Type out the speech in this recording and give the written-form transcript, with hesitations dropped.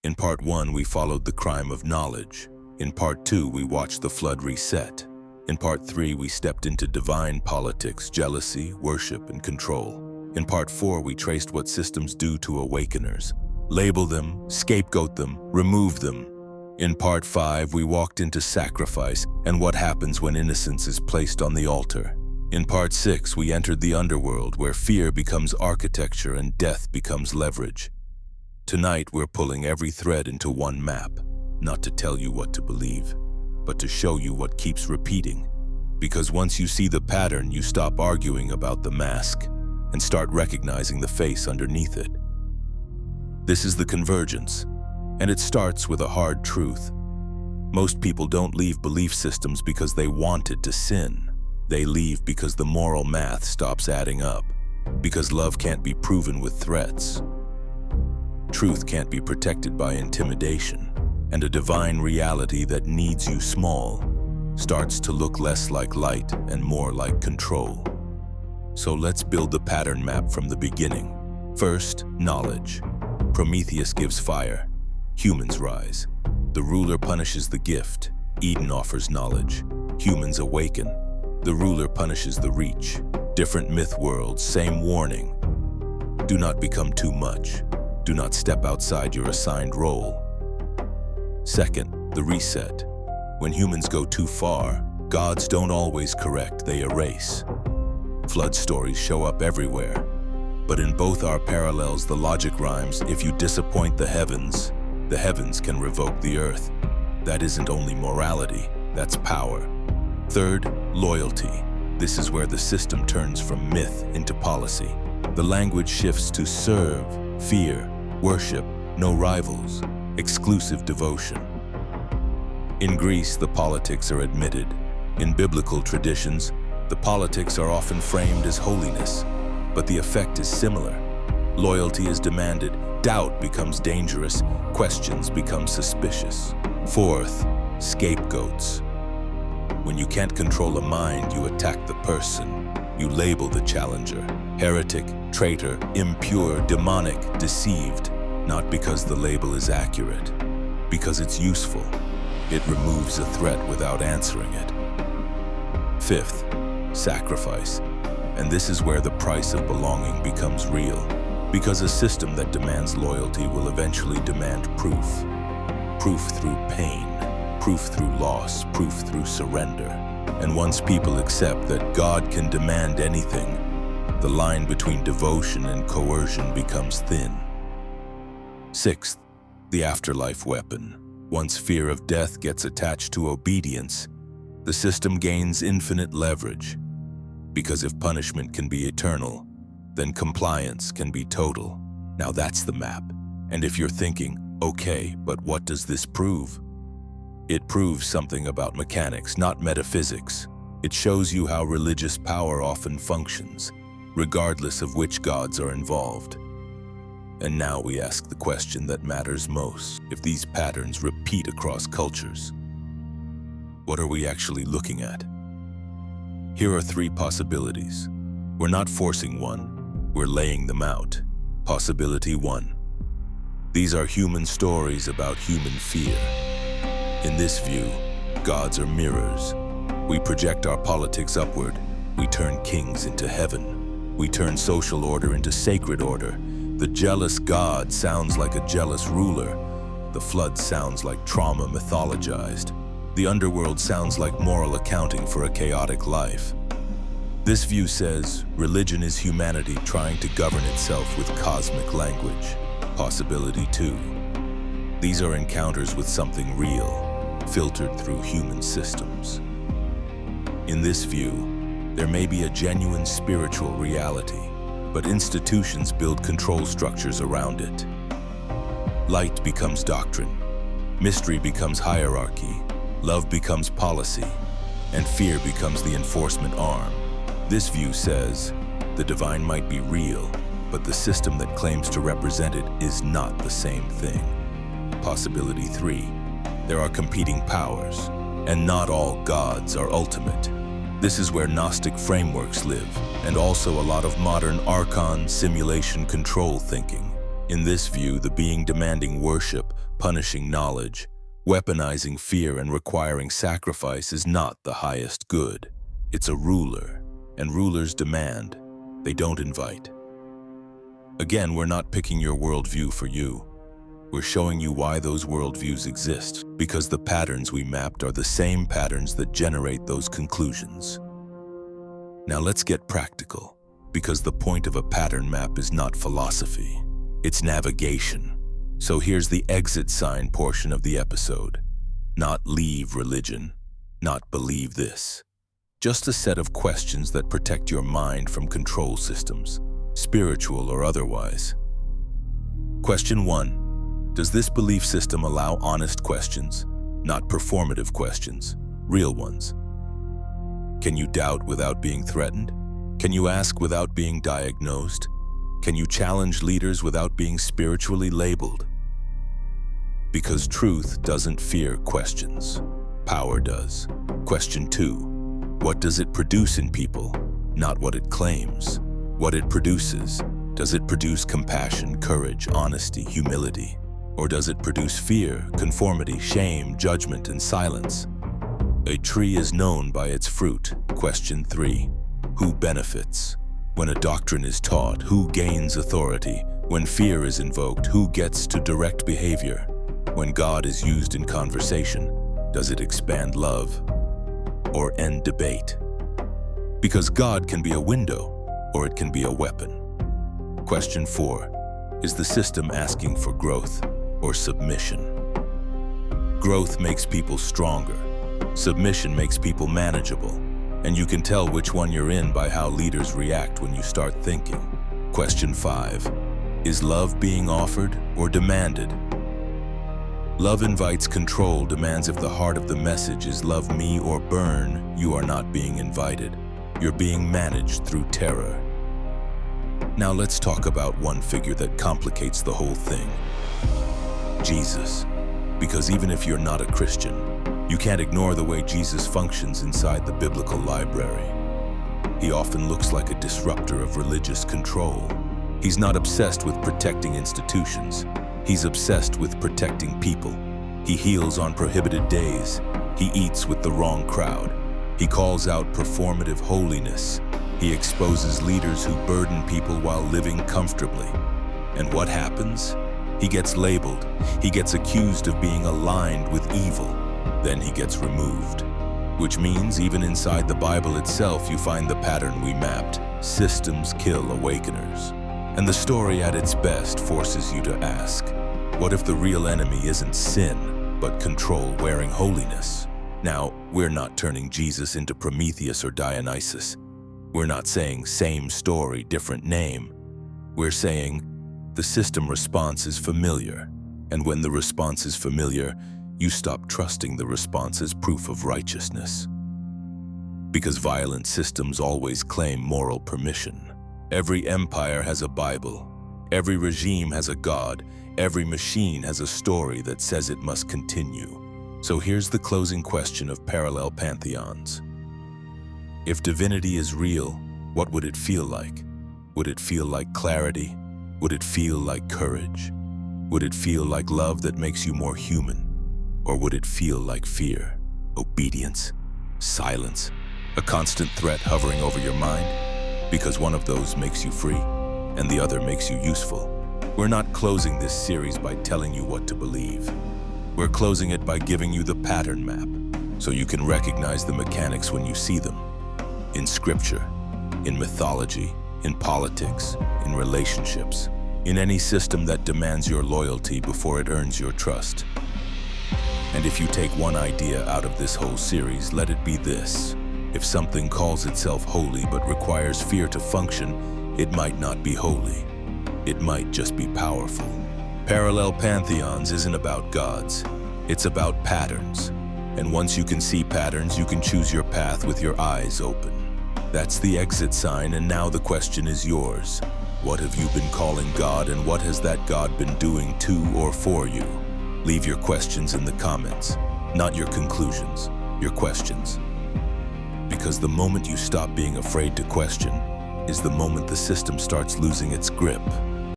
In part 1, we followed the crime of knowledge. In part 2, we watched the flood reset. In part 3, we stepped into divine politics, jealousy, worship, and control. In part 4, we traced what systems do to awakeners. Label them, scapegoat them, remove them. In part 5, we walked into sacrifice and what happens when innocence is placed on the altar. In part 6, we entered the underworld where fear becomes architecture and death becomes leverage. Tonight, we're pulling every thread into one map, not to tell you what to believe, but to show you what keeps repeating. Because once you see the pattern, you stop arguing about the mask and start recognizing the face underneath it. This is the convergence, and it starts with a hard truth. Most people don't leave belief systems because they wanted to sin. They leave because the moral math stops adding up, because love can't be proven with threats. Truth can't be protected by intimidation, and a divine reality that needs you small starts to look less like light and more like control. So let's build the pattern map from the beginning. First, knowledge. Prometheus gives fire. Humans rise. The ruler punishes the gift. Eden offers knowledge. Humans awaken. The ruler punishes the reach. Different myth worlds, same warning. Do not become too much. Do not step outside your assigned role. Second, the reset. When humans go too far, gods don't always correct, they erase. Flood stories show up everywhere. But in both our parallels, the logic rhymes: if you disappoint the heavens can revoke the earth. That isn't only morality, that's power. Third, loyalty. This is where the system turns from myth into policy. The language shifts to serve, fear, worship, no rivals, exclusive devotion. In Greece, the politics are admitted. In biblical traditions, the politics are often framed as holiness, but the effect is similar. Loyalty is demanded, doubt becomes dangerous, questions become suspicious. Fourth, scapegoats. When you can't control a mind, you attack the person. You label the challenger: heretic, traitor, impure, demonic, deceived. Not because the label is accurate, because it's useful. It removes a threat without answering it. Fifth, sacrifice. And this is where the price of belonging becomes real, because a system that demands loyalty will eventually demand proof. Proof through pain, proof through loss, proof through surrender. And once people accept that God can demand anything, the line between devotion and coercion becomes thin. Sixth, the afterlife weapon. Once fear of death gets attached to obedience, the system gains infinite leverage. Because if punishment can be eternal, then compliance can be total. Now that's the map. And if you're thinking, okay, but what does this prove? It proves something about mechanics, not metaphysics. It shows you how religious power often functions, regardless of which gods are involved. And now we ask the question that matters most. If these patterns repeat across cultures, what are we actually looking at? Here are 3 possibilities. We're not forcing one, we're laying them out. Possibility 1. These are human stories about human fear. In this view, gods are mirrors. We project our politics upward. We turn kings into heaven. We turn social order into sacred order. The jealous god sounds like a jealous ruler. The flood sounds like trauma mythologized. The underworld sounds like moral accounting for a chaotic life. This view says religion is humanity trying to govern itself with cosmic language. Possibility 2. These are encounters with something real, filtered through human systems. In this view, there may be a genuine spiritual reality, but institutions build control structures around it. Light becomes doctrine, mystery becomes hierarchy, love becomes policy, and fear becomes the enforcement arm. This view says the divine might be real, but the system that claims to represent it is not the same thing. Possibility 3. There are competing powers, and not all gods are ultimate. This is where Gnostic frameworks live, and also a lot of modern archon simulation control thinking. In this view, the being demanding worship punishing knowledge, weaponizing fear, and requiring sacrifice is not the highest good. It's a ruler, and rulers demand, they don't invite. Again, we're not picking your worldview for you. We're showing you why those worldviews exist, because the patterns we mapped are the same patterns that generate those conclusions. Now let's get practical, because the point of a pattern map is not philosophy, it's navigation. So here's the exit sign portion of the episode. Not leave religion, not believe this. Just a set of questions that protect your mind from control systems, spiritual or otherwise. Question 1. Does this belief system allow honest questions, not performative questions, real ones? Can you doubt without being threatened? Can you ask without being diagnosed? Can you challenge leaders without being spiritually labeled? Because truth doesn't fear questions. Power does. Question 2. What does it produce in people? Not what it claims. What it produces. Does it produce compassion, courage, honesty, humility? Or does it produce fear, conformity, shame, judgment, and silence? A tree is known by its fruit. Question 3. Who benefits? When a doctrine is taught, who gains authority? When fear is invoked, who gets to direct behavior? When God is used in conversation, does it expand love or end debate? Because God can be a window or it can be a weapon. Question 4. Is the system asking for growth or submission? Growth makes people stronger. Submission makes people manageable. And you can tell which one you're in by how leaders react when you start thinking. Question 5. Is love being offered or demanded? Love invites control, demands if the heart of the message is love me or burn, you are not being invited. You're being managed through terror. Now let's talk about one figure that complicates the whole thing. Jesus. Because even if you're not a Christian, you can't ignore the way Jesus functions inside the biblical library. He often looks like a disruptor of religious control. He's not obsessed with protecting institutions. He's obsessed with protecting people. He heals on prohibited days. He eats with the wrong crowd. He calls out performative holiness. He exposes leaders who burden people while living comfortably. And what happens? He gets labeled. He gets accused of being aligned with evil. Then he gets removed. Which means even inside the Bible itself, you find the pattern we mapped. Systems kill awakeners. And the story at its best forces you to ask, what if the real enemy isn't sin, but control wearing holiness? Now, we're not turning Jesus into Prometheus or Dionysus. We're not saying same story, different name. We're saying the system response is familiar. And when the response is familiar, you stop trusting the response as proof of righteousness. Because violent systems always claim moral permission. Every empire has a Bible. Every regime has a God. Every machine has a story that says it must continue. So here's the closing question of Parallel Pantheons. If divinity is real, what would it feel like? Would it feel like clarity? Would it feel like courage? Would it feel like love that makes you more human? Or would it feel like fear, obedience, silence, a constant threat hovering over your mind? Because one of those makes you free, and the other makes you useful. We're not closing this series by telling you what to believe. We're closing it by giving you the pattern map, so you can recognize the mechanics when you see them. In scripture, in mythology, in politics, in relationships, in any system that demands your loyalty before it earns your trust. And if you take one idea out of this whole series, let it be this. If something calls itself holy but requires fear to function, it might not be holy. It might just be powerful. Parallel Pantheons isn't about gods. It's about patterns. And once you can see patterns, you can choose your path with your eyes open. That's the exit sign, and now the question is yours. What have you been calling God, and what has that God been doing to or for you? Leave your questions in the comments, not your conclusions, your questions. Because the moment you stop being afraid to question is the moment the system starts losing its grip.